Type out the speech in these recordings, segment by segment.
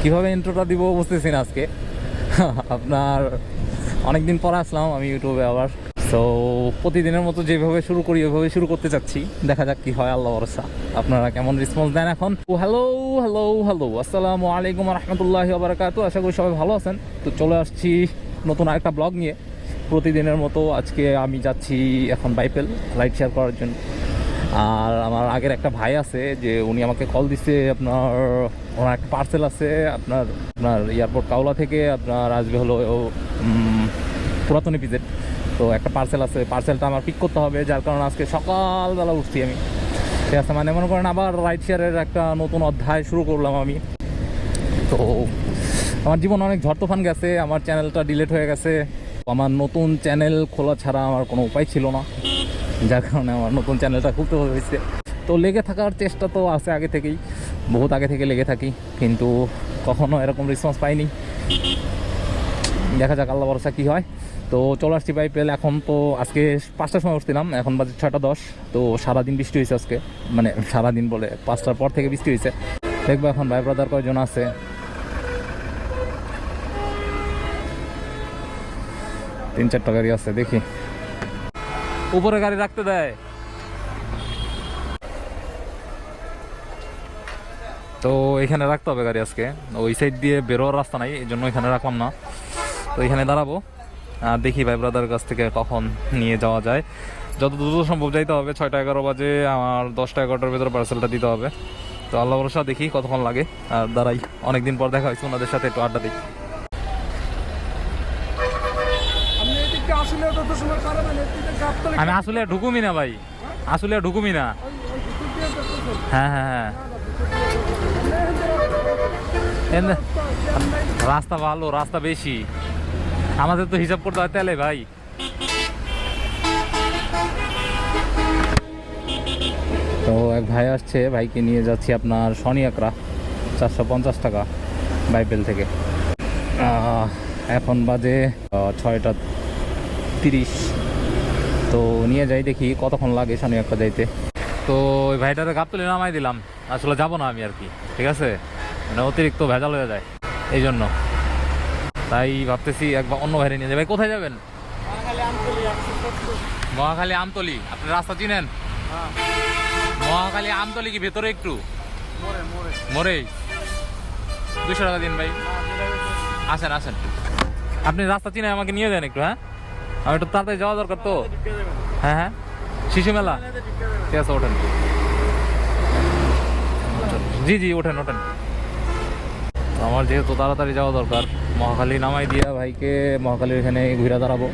কীভাবে ইন্ট্রোটা দিব বুঝতেছি না আজকে। আপনার অনেকদিন পরে আসলাম আমি ইউটিউবে আবার। সো প্রতিদিনের মতো যেভাবে শুরু করি ওইভাবে শুরু করতে চাচ্ছি, দেখা যাক কি হয়, আল্লাহ ভরসা। আপনারা কেমন রেসপন্স দেন এখন? হ্যালো হ্যালো হ্যালো, আসসালামু আলাইকুম রহমতুল্লাহি ওয়া বারাকাতুহু। আশা করি সবাই ভালো আছেন। তো চলে আসছি নতুন আরেকটা ব্লগ নিয়ে। প্রতিদিনের মতো আজকে আমি যাচ্ছি এখন বাইপেল রাইড শেয়ার করার জন্য। আর আমার আগের একটা ভাই আছে যে উনি আমাকে কল দিচ্ছে, আপনার ওনার একটা পার্সেল আছে আপনার এয়ারপোর্ট কাউলা থেকে আপনার আসবে হলো পুরাতন ইপিজেড। তো একটা পার্সেল আছে, পার্সেলটা আমার পিক করতে হবে, যার কারণে আজকে সকালবেলা উঠছি আমি। ঠিক আছে, মানে মনে করেন আবার রাইড শেয়ারের একটা নতুন অধ্যায় শুরু করলাম আমি। তো আমার জীবন অনেক ঝড় তুফান গেছে, আমার চ্যানেলটা ডিলিট হয়ে গেছে। আমার নতুন চ্যানেল খোলা ছাড়া আমার কোনো উপায় ছিল না, যার কারণে আমার নতুন চ্যানেলটা খুলতে হয়েছে। তো লেগে থাকার চেষ্টা তো আছে আগে থেকেই, বহুত আগে থেকে লেগে থাকি, কিন্তু কখনো এরকম রেসপন্স পাইনি। দেখা যাক আল্লাহ ভরসা কী হয়। তো চলে আসছি বাইপেল। এখন তো আজকে 5টার সময় উঠছিলাম, এখন বাজে 6টা 10। তো সারাদিন বৃষ্টি হয়েছে আজকে, মানে সারাদিন বলে 5টার পর থেকে বৃষ্টি হয়েছে। দেখবো এখন ভাই ব্রাদার কয়জন আছে। 3-4টা গাড়ি আছে, দেখি। উপরে গাড়ি রাখতে দেয়। তো এখানে রাখতে হবে গাড়ি আজকে, ওই সাইড দিয়ে বেরোয়ার রাস্তা নাই, এই জন্য এখানে রাখলাম না। তো এখানে দাঁড়াবো, দেখি ভাই ব্রাদারের কাছ থেকে কখন নিয়ে যাওয়া যায়। যত দ্রুত সম্ভব যাইতে হবে। 6টা 11 বাজে, আমার 10টা 11টার ভেতরে পার্সেলটা দিতে হবে। তো আল্লাহ ভরসা, দেখি কতক্ষণ লাগে। আর দাঁড়াই, অনেকদিন পর দেখা হয়েছে, ওনাদের সাথে একটু আড্ডা দিই। আমি আসলে ঢুকুমি না ভাই, আসলে ঢুকুমি না। হ্যাঁ হ্যাঁ হ্যাঁ, রাস্তা ভালো, রাস্তা বেশি, আমাদের তো হিসাব করতে হয় তেলে ভাই। তো এক ভাই আসছে, ভাইকে নিয়ে যাচ্ছি আপনার শনি একরা, 450 টাকা বাইপেল থেকে। এখন বাজে 6টা 30। তো নিয়ে যাই, দেখি কতক্ষণ লাগে শনি একটা যাইতে। তো ওই ভাইটারে গাবতলি নামাই দিলাম, আসলে যাবো না আমি আর কি, ঠিক আছে, মানে অতিরিক্ত ভেজাল হয়ে যায় এই জন্য। তাই ভাবতেছি একবার অন্য ভাইরে নিয়ে যাই। ভাই কোথায় যাবেন? মহাখালী আমতলি। আপনি রাস্তা চিনেন? মহাখালী আমতলি কি ভেতরে একটু মোড়েই? 200 টাকা দিন ভাই। আসেন আসেন, আপনি রাস্তা চিনে আমাকে নিয়ে যান একটু। হ্যাঁ, আমি একটু তাড়াতাড়ি যাওয়া দরকার তো। হ্যাঁ হ্যাঁ, শিশু মেলা। ঠিক আছে, ওঠেন। জি জি, ওঠেন ওঠেন। আমার যেহেতু তাড়াতাড়ি যাওয়া দরকার, মহাখালী নামাই দিয়া ভাইকে মহাখালীর এখানে ঘুরে দাঁড়াবো।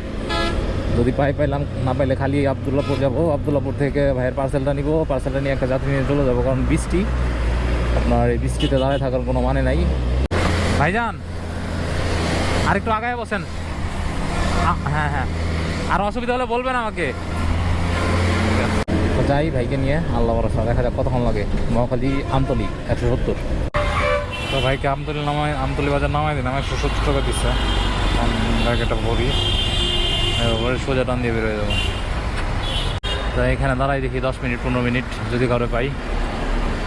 যদি পাইলাম, না পাইলে খালি আবদুল্লাপুর যাবো। আবদুল্লাপুর থেকে ভাইয়ের পার্সেলটা নিব, পার্সেলটা নিয়ে একটা যাত্রী নিয়ে চলে যাবো। কারণ বৃষ্টি, আপনার এই বৃষ্টিতে দাঁড়ায় থাকার কোনো মানে নাই। ভাইজান আরেকটু আগায় বসেন। হ্যাঁ হ্যাঁ, আর অসুবিধা হলে বলবেন আমাকে। যাই ভাইকে নিয়ে, আল্লাহ ভরসা, দেখা যাক কতক্ষণ লাগে। মহাখালী আমতলি 170। তো ভাইকে আমতলি বাজার নামাই দিন, 170 টাকা দিচ্ছে। ব্যাগটা ভরি, সোজা টান দিয়ে বেরোয় যাবো। তো এখানে দাঁড়াই, দেখি 10 মিনিট 15 মিনিট যদি কারো পাই।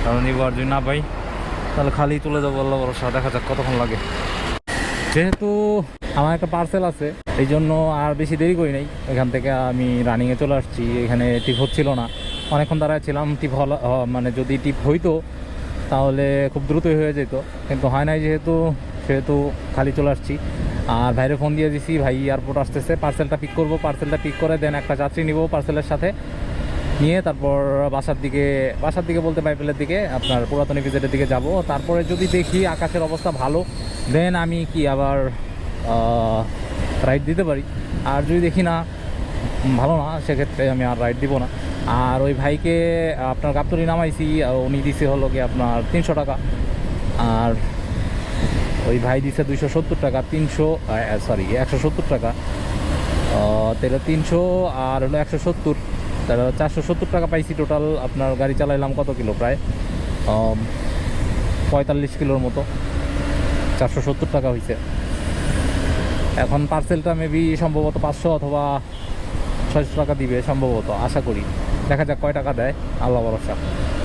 কারণ নিব, আর যদি না পাই তাহলে খালি তুলে যাবো, আল্লাহ ভরসা, দেখা যাক কতক্ষণ লাগে। যেহেতু আমার একটা পার্সেল আছে, এই জন্য আর বেশি দেরি করি নাই। এখান থেকে আমি রানিংয়ে চলে আসছি। এখানে টিপ হচ্ছিল না, অনেকক্ষণ দাঁড়ায় ছিলাম। টিপ মানে যদি টিপ হইতো তাহলে খুব দ্রুতই হয়ে যেত, কিন্তু হয় নাই সেহেতু খালি চলে আসছি। আর ভাইরে ফোন দিয়ে দিছি, ভাই এয়ারপোর্ট আসতেছে, পার্সেলটা পিক করবো। পার্সেলটা পিক করে দেন একটা যাত্রী নিব পার্সেলের সাথে, নিয়ে তারপর বাসার দিকে বলতে বাইপেলের দিকে, আপনার পুরাতন ইপিজেডের দিকে যাব। তারপরে যদি দেখি আকাশের অবস্থা ভালো, দেন আমি কি আবার রাইড দিতে পারি। আর যদি দেখি না ভালো না, সেক্ষেত্রে আমি আর রাইড দিব না। আর ওই ভাইকে আপনার গাবতলি নামাইছি, উনি দিছে হলো কি আপনার 300 টাকা, আর ওই ভাই দিছে 270 টাকা। 170 টাকা। তাহলে 300 আর হলো 170, তাহলে 470 টাকা পাইছি টোটাল। আপনার গাড়ি চালাইলাম কত কিলো, প্রায় 45 কিলোর মতো, 470 টাকা হয়েছে। এখন পার্সেলটা মেবি সম্ভবত 500 অথবা 600 টাকা দিবে সম্ভবত, আশা করি। দেখা যাক কয় টাকা দেয়, আল্লাহ ভরসা।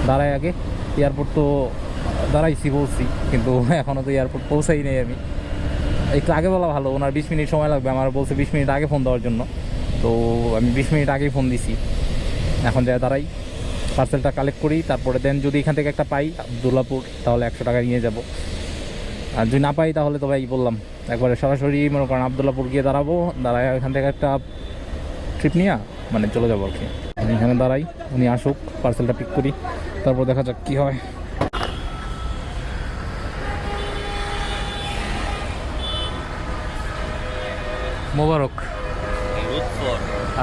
দাঁড়ায় আগে, এয়ারপোর্ট তো দাঁড়াইছি বলছি, কিন্তু এখনও তো এয়ারপোর্ট পৌঁছাই নেই আমি। একটু আগে বলা ভালো, ওনার 20 মিনিট সময় লাগবে, আমার বলছে 20 মিনিট আগে ফোন দেওয়ার জন্য। তো আমি 20 মিনিট আগেই ফোন দিছি। এখন যা দাঁড়াই, পার্সেলটা কালেক্ট করি, তারপরে দেন যদি এখান থেকে একটা পাই আবদুল্লাপুর, তাহলে 100 টাকা নিয়ে যাব। আর যদি না পাই তাহলে তো ভাই বললাম একবারে সরাসরি মনে করেন আবদুল্লাপুর গিয়ে দাঁড়াবো, দাঁড়ায় এখান থেকে একটা ট্রিপ নিয়ে মানে চলে যাবো আর কি। আমি এখানে দাঁড়াই, উনি আসুক, পার্সেলটা পিক করি, তারপর দেখা যাক কী হয়। মোবারক।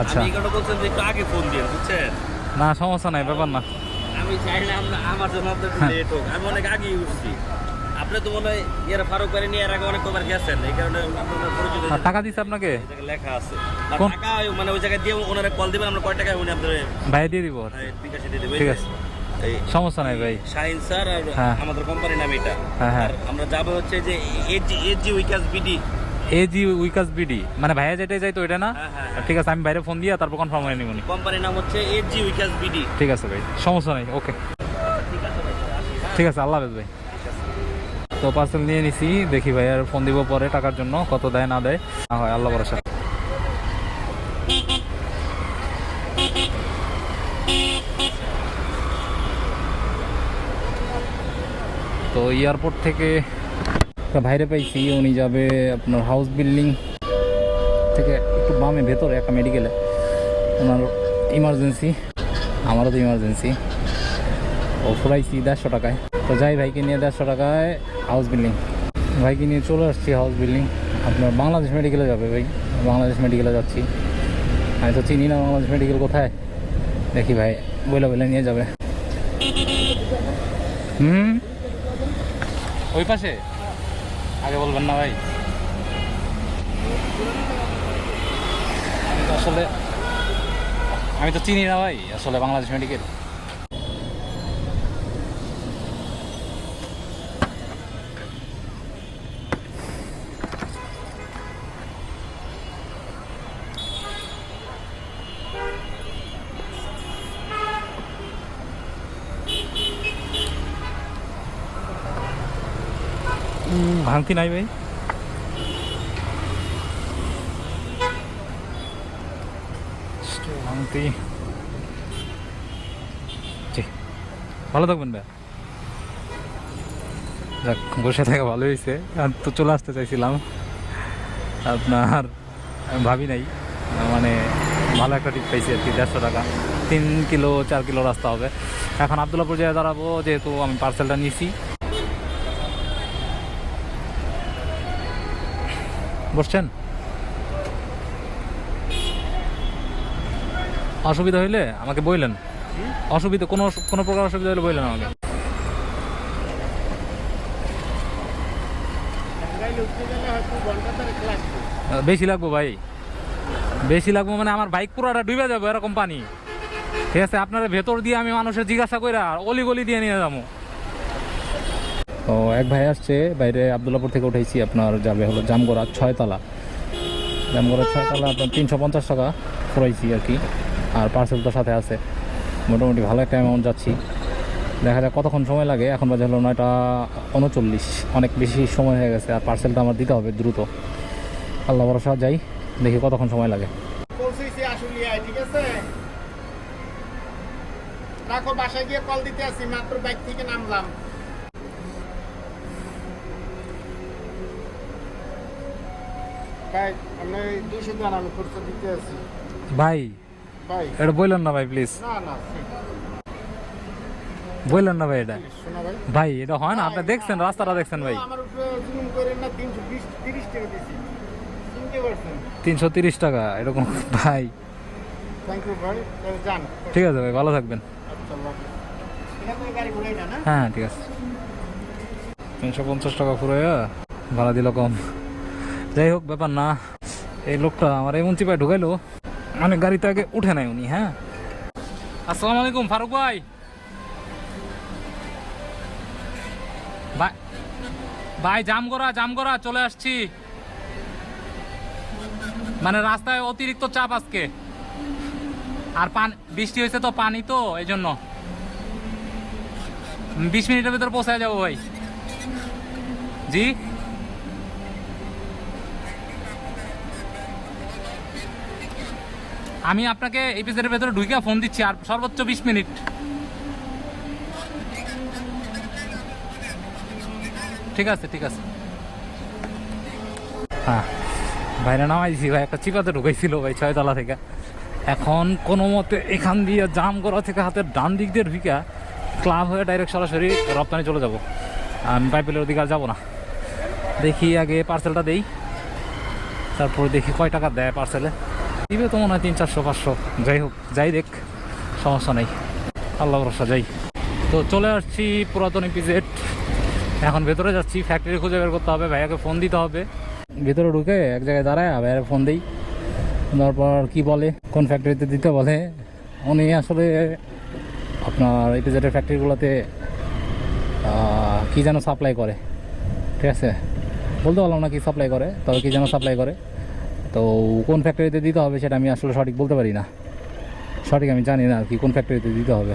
আচ্ছা, না সমস্যা নাই, ব্যাপার না। আমি চাইলাম না আমার জন্য লেট হোক, আমি অনেক আগেই উঠছি। আপনি তো মনে হয় এর ফারুক বাড়ি নিয়ে এর আগে অনেক কবার গেছেন, এই কারণে আপনার পরিচিত। টাকা দিচ্ছে আপনাকে? লেখা আছে টাকা, মানে ওই জায়গায় দিয়ে ওনারা কল দিবেন, আমরা কয় টাকা উনি আপনাদের ভাই দিয়ে দিব। বিকাশে দিয়ে দেবো। ঠিক আছে, সমস্যা নাই ভাই। শাহিন স্যার আর আমাদের কোম্পানির নাম এটা। আর আমরা যাবো হচ্ছে যে এজি উইকাস বিডি। এজি উইকাস বিডি মানে ভাইয়া যেটাই যাই তো এটা না? ঠিক আছে, আমি বাইরে ফোন দিয়ে তারপর কনফার্ম হয়ে নিব। কোম্পানির নাম হচ্ছে এজি উইকাস বিডি। ঠিক আছে ভাই, সমস্যা নাই, ওকে ঠিক আছে, আল্লাহ হাফেজ ভাই। তো পার্সেল নিয়ে নিছি, দেখি ভাই আর ফোন দিব পরে টাকার জন্য, কত দেয় না দেয় না হয় আল্লাহ ভরসা। তো এয়ারপোর্ট থেকে বাইরে পাইছি, উনি যাবে আপনার হাউস বিল্ডিং থেকে একটু বামে ভেতরে একটা মেডিকেলে, ওনার ইমার্জেন্সি, আমারও তো ইমার্জেন্সি। ও ফুরাইছি 150 টাকায়। তো যাই, ভাইকে নিয়ে 150 টাকায় হাউস বিল্ডিং, ভাইকে নিয়ে চলে আসছি হাউস বিল্ডিং। আপনার বাংলাদেশ মেডিকেলে যাবে ভাই, বাংলাদেশ মেডিকেলে যাচ্ছি। আমি তো চিনি না বাংলাদেশ মেডিকেল কোথায়, দেখি ভাই বইলে নিয়ে যাবে। ওই পাশে আগে বলবেন না ভাই, আমি তো চিনি না ভাই আসলে বাংলাদেশ মেডিকেল। ভাঙতি নাই ভাই, ভাঙতি। ভালো থাকবেন ভাই, যাক বসে থাকা ভালো হয়েছে। তো চলে আসতে চাইছিলাম, আপনার ভাবি নাই, মানে ভালো একটা টিপ পাইছি আর কি। 150 টাকা, 3 কিলো 4 কিলো রাস্তা হবে। এখন আবদুল্লাপুর জায়গায় দাঁড়াবো, যেহেতু আমি পার্সেলটা নিছি। বসছেন? অসুবিধা হইলে আমাকে বললেন, অসুবিধা কোনো প্রকার অসুবিধা হলে বললেন আমাকে। বেশি লাগবো ভাই, বেশি লাগবো মানে আমার বাইক পুরোটা ডুবে যাবো এরকম পানি। ঠিক আছে, আপনারা ভেতর দিয়ে আমি মানুষের জিজ্ঞাসা করে অলি গলি দিয়ে নিয়ে যাবো। তো এক ভাই আসছে বাইরে, আবদুল্লাপুর থেকে উঠেছি, আপনার যাবে হলো জামগড়া 6 তলা। জামগড়া 6 তলা আপনার 350 টাকা ফুরাইছি আর কি। আর পার্সেল তো সাথে আছে, মোটামুটি ভালো একটা অ্যামাউন্ট যাচ্ছি। দেখা যাক কতক্ষণ সময় লাগে। এখন বাজে হলো 9:39, অনেক বেশি সময় হয়ে গেছে। আর পার্সেলটা আমার দিতে হবে দ্রুত, আল্লাহ ভরসা। যাই দেখি কতক্ষণ সময় লাগে। ঠিক আছে, রাখো, বাসায় গিয়ে কল দিতে আসি, মাত্র বাইক থেকে নামলাম। ভাই আমি 200 টাকা আমি খরচা দিতে আসি। ভাই ভাই এটা বললেন না ভাই, প্লিজ না বললেন না ভাই, এটা শোনা ভাই, ভাই এটা হয় না। আপনি দেখছেন, রাস্তাটা দেখছেন ভাই। আমার উপরে জুলুম করেন না। 330 টাকা দিছি, চিনতে পারছেন? 330 টাকা এরকম ভাই। থ্যাংক ইউ ভাই, যান। ঠিক আছে ভাই, ভালো থাকবেন। আচ্ছা, এখান থেকে গাড়ি ঘুরাই না? হ্যাঁ ঠিক আছে। 350 টাকা ফুরাইয়া ভাড়া দিল কম। যাই হোক, ব্যাপার না। এই লোকটা আমার এমন চিপায় ঢুকাইলো, মানে গাড়িতে আগে উঠে নাই উনি। হ্যাঁ, আসসালামু আলাইকুম ফারুক ভাই। ভাই জামগড়া চলে আসছি। মানে রাস্তায় অতিরিক্ত চাপ আজকে, আর বৃষ্টি হয়েছে তো, পানি তো এই জন্য। 20 মিনিটের ভিতরে পৌঁছায় যাবো ভাই। জি আমি আপনাকে এপিসোডের ভেতরে ঢুকে ফোন দিচ্ছি, আর সর্বোচ্চ 20 মিনিট। ঠিক আছে ঠিক আছে। হ্যাঁ বাইরে নামাইছি ভাই, একটা চিপাতে ঢুকাইছিল ভাই 6 তলা থেকে। এখন কোনো মতে এখান দিয়ে জাম করা থেকে হাতের ডান দিক দিয়ে ঢুকা ক্লাব হয়ে ডাইরেক্ট সরাসরি রপ্তানি চলে যাব। আমি পাইপেলের ওদিকে আর যাবো না। দেখি আগে পার্সেলটা দেই, তারপরে দেখি কয় টাকা দেয় পার্সেলে। দিবে তো মনে হয় 300-400, যাই হোক যাই দেখ, সমস্যা নেই, আল্লাহ ভরসা যাই। তো চলে আসছি পুরাতন ইপিজেড। এখন ভেতরে যাচ্ছি, ফ্যাক্টরি খুঁজে বের করতে হবে, ভাইয়াকে ফোন দিতে হবে। ভেতরে ঢুকে এক জায়গায় দাঁড়ায় ভাইয়াকে ফোন দিই, তারপর কি বলে কোন ফ্যাক্টরিতে দিতে বলে। উনি আসলে আপনার ইপিজেডের ফ্যাক্টরিগুলোতে কী যেন সাপ্লাই করে, ঠিক আছে বলতে পারলাম না কি সাপ্লাই করে, তবে কী যেন সাপ্লাই করে। তো কোন ফ্যাক্টরিতে দিতে হবে সেটা আমি আসলে সঠিক বলতে পারি না, সঠিক আমি জানি না আর কি কোন ফ্যাক্টরিতে দিতে হবে।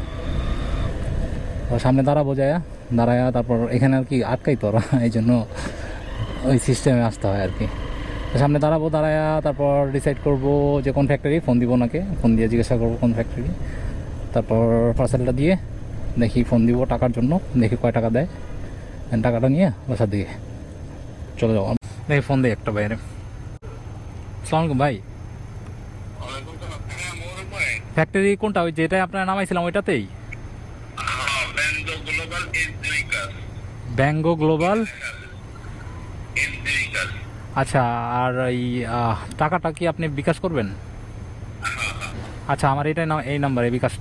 সামনে দাঁড়াবো, দাঁড়ায় তারপর এখানে আর কি আটকাই তো ওরা, এই জন্য ওই সিস্টেমে আসতে হয় আর কি। সামনে দাঁড়াবো, দাঁড়ায় তারপর ডিসাইড করব যে কোন ফ্যাক্টরি। ফোন দিব ওনাকে, ফোন দিয়ে জিজ্ঞাসা করবো কোন ফ্যাক্টরি, তারপর পার্সেলটা দিয়ে দেখি ফোন দিব টাকার জন্য, দেখি কয় টাকা দেয়, টাকাটা নিয়ে বাসার দিকে চলে যাবো। দেখি ফোন দিই একটা বাইরে। আসসালামু আলাইকুম ভাই। ফ্যাক্টরি কোনটা? ওই যেটাই আপনার নামাইছিলাম ওইটাতেই? ব্যাঙ্গো গ্লোবাল। আচ্ছা, আর এই টাকাটা কি আপনি বিকাশ করবেন? আচ্ছা, আমার এটাই এই নাম্বারে বিকাশ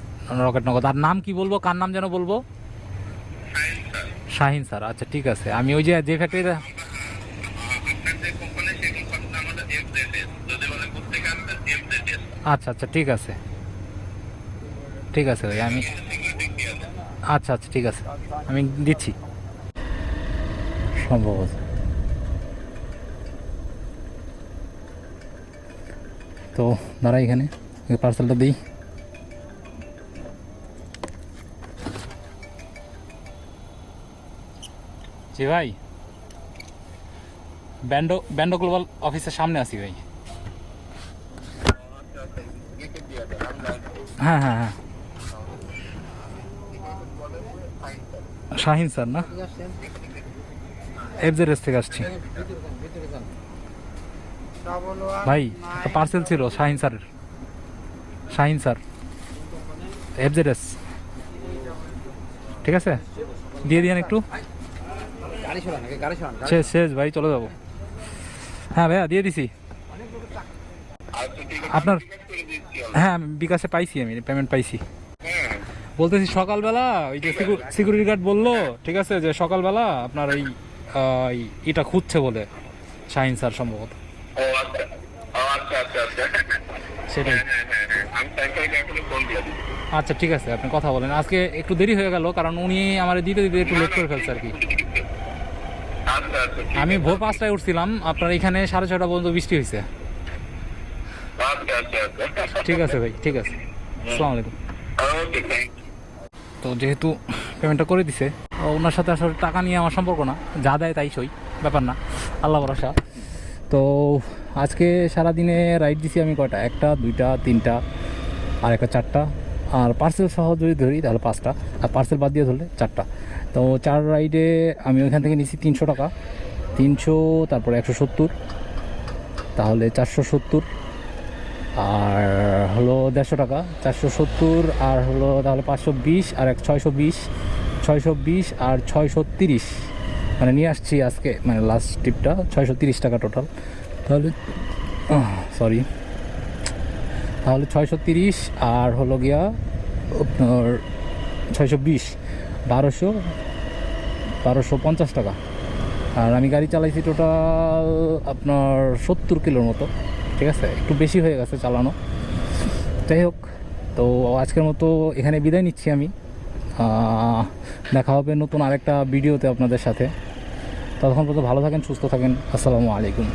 রকেট নগদ। আর নাম কি বলবো, কার নাম যেন বলবো? শাহিন স্যার। আচ্ছা ঠিক আছে, আমি ওই যে ফ্যাক্টরিতে, আচ্ছা আচ্ছা ঠিক আছে ঠিক আছে ভাই, আমি আচ্ছা আচ্ছা ঠিক আছে, আমি দিচ্ছি সম্ভবত। তো দাঁড়াই এখানে, পার্সেলটা দিই। জি ভাই, ব্যান্ডো গ্লোবাল অফিসের সামনে আছি ভাই। হ্যাঁ হ্যাঁ হ্যাঁ, শাহিন স্যার না? এফজেডএস থেকে আসছি ভাই। একটা পার্সেল ছিল শাহিন স্যারের, শাহিন স্যার এফজেডএস। ঠিক আছে, দিয়ে দিয়েন একটু। শেষ শেষ ভাই, চলে যাবো। হ্যাঁ ভাইয়া দিয়ে দিছি আপনার। হ্যাঁ বিকাশে পাইছি, আমি পেমেন্ট পাইছি। বলতেছি সকালবেলা ওই যে সিকিউরিটি গার্ড বললো, ঠিক আছে, যে সকালবেলা আপনার এই এটা খুঁজছে বলে শাহিন স্যার সম্ভবত। সেটাই। আচ্ছা ঠিক আছে, আপনি কথা বলেন। আজকে একটু দেরি হয়ে গেল, কারণ উনি আমার দিতে দিতে একটু লেট করে ফেলছে আর কি। আমি ভোর 5টায় উঠছিলাম, আপনার এখানে 6:30 পর্যন্ত বৃষ্টি হয়েছে। ঠিক আছে ভাই, ঠিক আছে, আসসালামু আলাইকুম। তো যেহেতু পেমেন্টটা করে দিছে, ওনার সাথে আসলে টাকা নিয়ে আমার সম্পর্ক না, যা দেয় তাই সই, ব্যাপার না, আল্লাহ ভরসা। তো আজকে সারাদিনে রাইড দিছি আমি কয়টা, 1টা 2টা 3টা আর একটা 4টা, আর পার্সেল সহ যদি ধরি তাহলে 5টা, আর পার্সেল বাদ দিয়ে ধরলে 4টা। তো 4 রাইডে আমি ওইখান থেকে নিছি 300 টাকা, 300 তারপরে 170, তাহলে 470, আর হলো 150 টাকা, 470 আর হলো তাহলে 520 আর 620 আর 630, মানে নিয়ে আসছি আজকে, মানে লাস্ট ট্রিপটা 630 টাকা টোটাল। তাহলে সরি, তাহলে 630 আর হলো গিয়া আপনার 620, 1250 টাকা। আর আমি গাড়ি চালাইছি টোটাল আপনার 70 কিলোর মতো, ঠিক আছে, একটু বেশি হয়ে গেছে চালানো। যাই হোক, তো আজকের মতো এখানে বিদায় নিচ্ছি আমি। দেখা হবে নতুন আরেকটা ভিডিওতে আপনাদের সাথে। ততক্ষণ পর্যন্ত ভালো থাকেন, সুস্থ থাকেন। আসসালামু আলাইকুম।